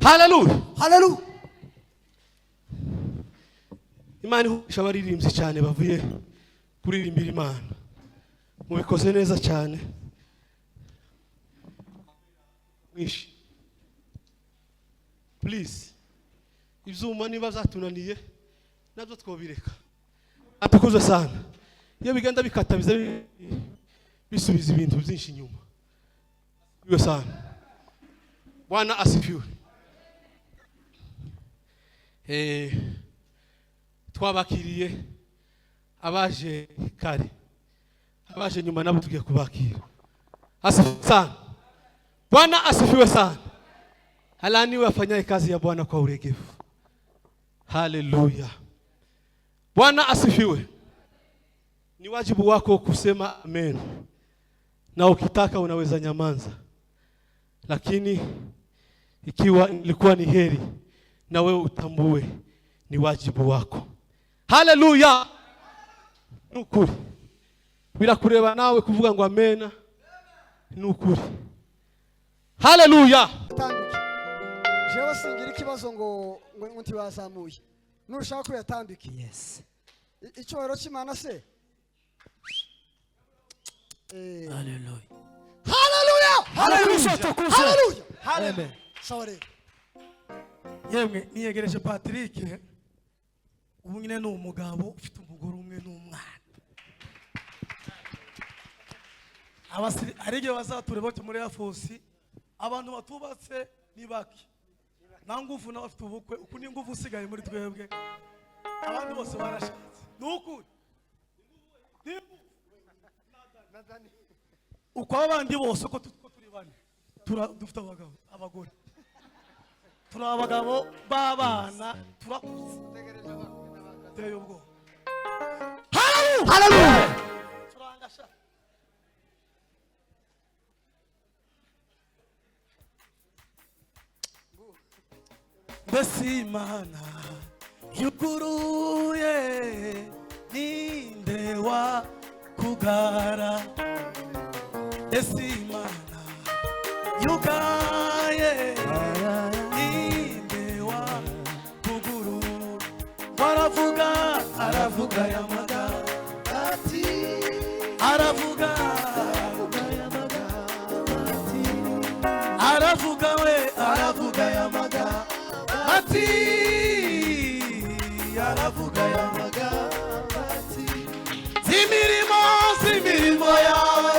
Hallelujah. Hallelujah. Imana ihusha abaririmbyi cyane bavuye kuririmbira Imana. Mubikoze neza cyane. Mwishi. Please. Ivyuma niba zatunaniye nabyo twobireka. Atukuze sana. Iyo bigenda bikata bize bisubiza ibintu byinshi inyuma. Iyo sana. Bwana asifiwe. Twabakiriye abaje kare. Abaje nyuma nabo tugiye kubakira. Asifiwe sana. Bwana asifiwe sana. Alaniwe afanyaye kazi ya Bwana kwa uregevu. Haleluya. Bwana asifiwe. Ni wajibu wako kusema amen. Na ukitaka unaweza nyamanza. Lakini ikiwa ilikuwa ni heri na wewe utambue ni wajibu wako. Haleluya. Nukuri. Bila kureba nawe kuvuga ngo amena. Nukuri. Haleluya. Jewe singira ikibazo ngo ntiwazamuye. Nurushaka ko yatambike. Yes. Icyoro cy'Imana se. Hallelujah. Hallelujah. Hallelujah. Hallelujah. Amen. Sorry. Yemwe niyegereje Patrick. Ubu nyine ni umugabo ufite umugore umwe n'umwana. Abasiri arige bazatureba cyo muri Afosi. Abantu batubatse ni baki. Na nguvu na bafite ubukwe uku ni nguvu usigaye muri twebwe. Abandi bose barashatse. Nukuri. Uko abandi bose ko turi bane. Dufite abagore. Turi abagabo babana turakuze. Teye ubwo. Hallelujah. Turangasha. Besimana yuguruye ninde wa kugara. Besimana yugaye ninde wa kuguru. Aravuga yamaga ati aravuga yamaga ati aravuga yamaga ati aravuga yamaga ati zimirimo yawe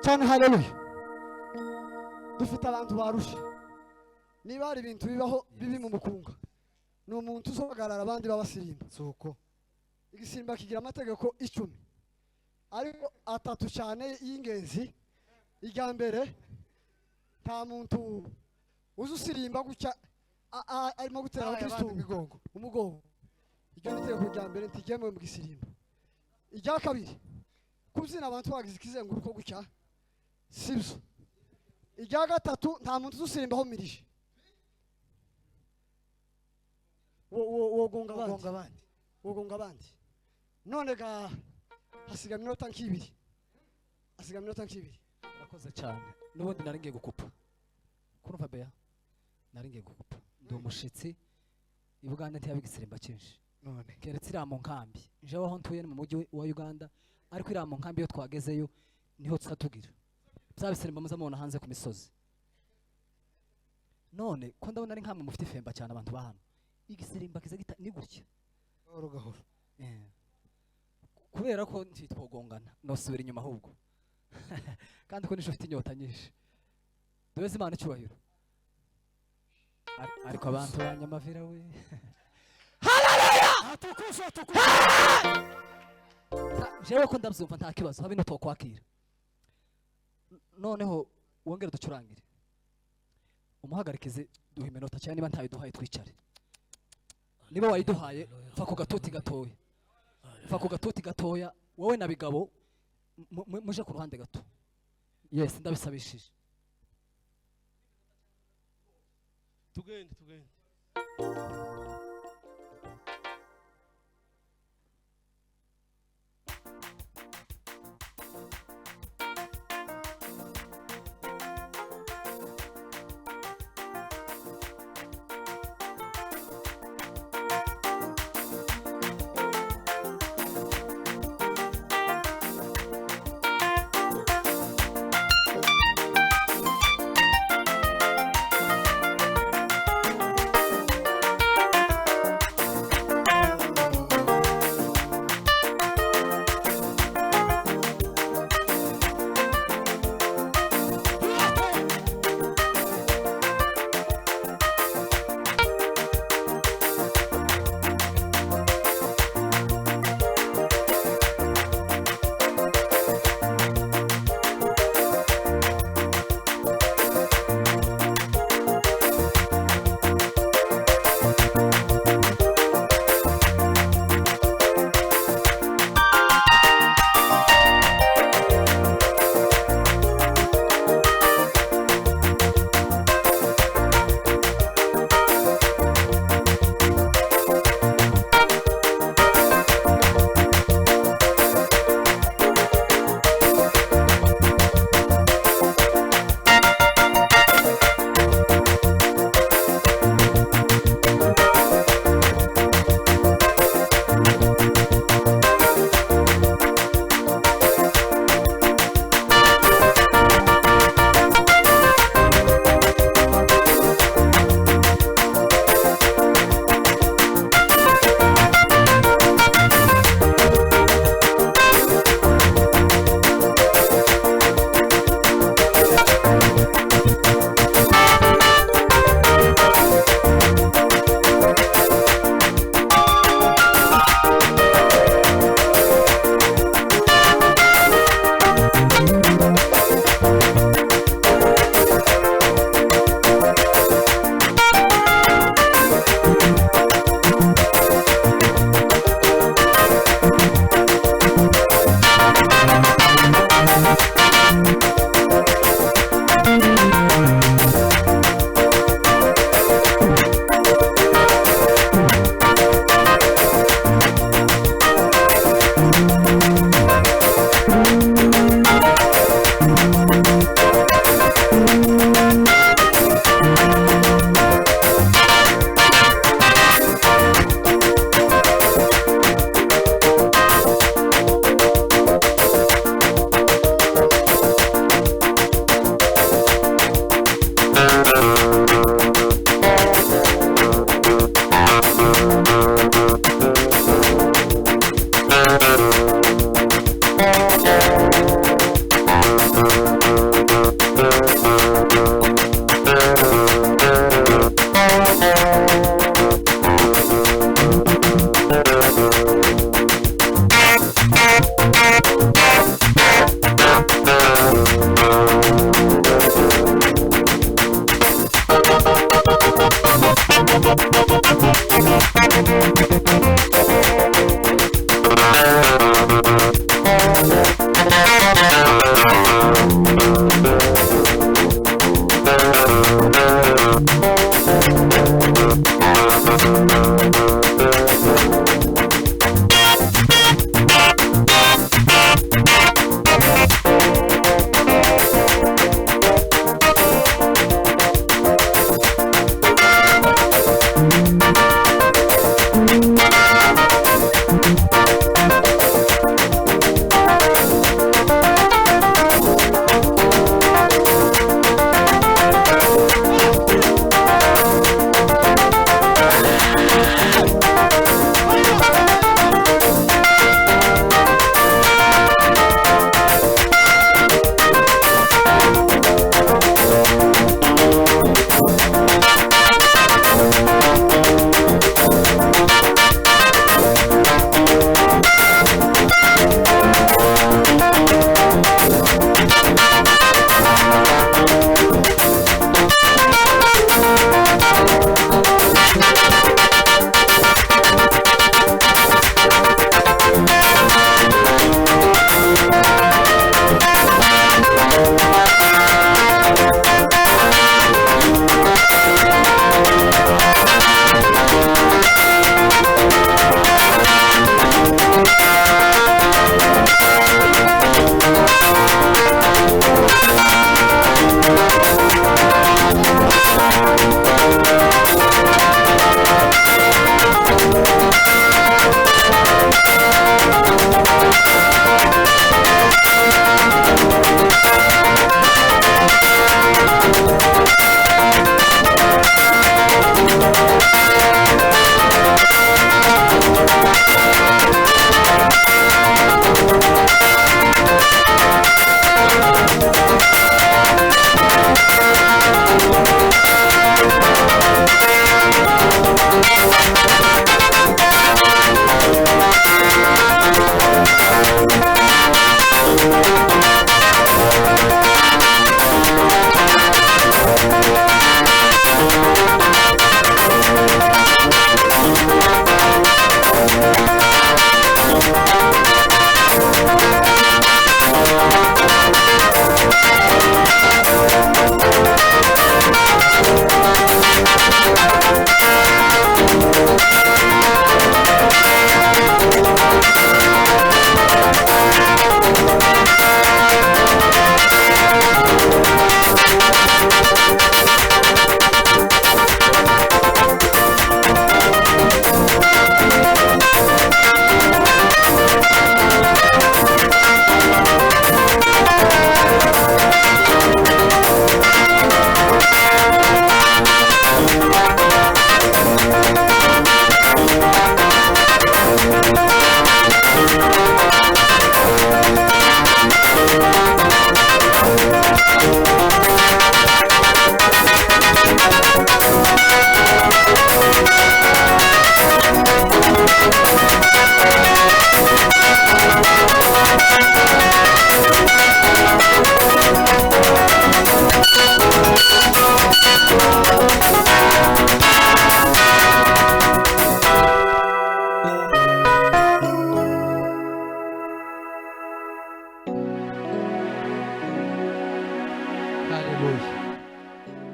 cyane haleluya. Dufite abantu barushe. Niba hari ibintu bibaho bibi mu mukunga, ni umuntu uzohagarara abandi babasirimba. Soko igisimba kigira amategeko 10, ariko atatu cyane y'ingenzi. Irya mbere, nta muntu uzusirimba gutya arimo gutera Kristo umugongo. Iryo ni itegeko rya mbere, ntigemewe mu gisirimba. Irya kabiri, kubyina abantu bagize ikizenguruko gutya sibyo. Irya gatatu, nta muntu uzusirimbaho mirije. wogonga abandi. None ga hasiga minota nk'ibiri. Urakoze cyane. Nubundi nari ngiye gukupa. Kurumva beya? Nari ngiye gukupa. Ndi umushitsi i Buganda ntiyabigisimba cyinshi. None keretse ira mu nkambi. Jewe aho ntuye mu mujyi wa Uganda, ariko ira mu nkambi yo twagezeyo niho tsatugira. Byabisimba muzamubona hanze ku misozi. None ko ndabona ari nkamwe mufite femba cyane abantu bahano. Igisirimba kiza gita ni gutya. Gahoro. Kubera ko ntitwogongana no subira inyuma ahubwo. Kandi ko nisho ufite inyota nyinshi. Dubeze Imana icyubahiro. Ariko abantu banyamavira we. Haleluya! Atukusha. Jewe ko ndabyumva nta kibazo habe no tokwakira. Noneho wongera ducurangire. Umuhagarikize duha iminota cyane niba ntayo duhaye twicare. Niba wayiduhaye fa ku gatuti gatoya wowe na bigabo muje ku ruhande gato. Yes, ndabisabishije. Tugende.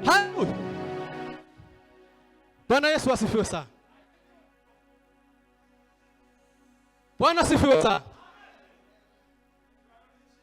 Haleluya. Bwana Yesu asifiwe sana. Bwana asifiwe sana.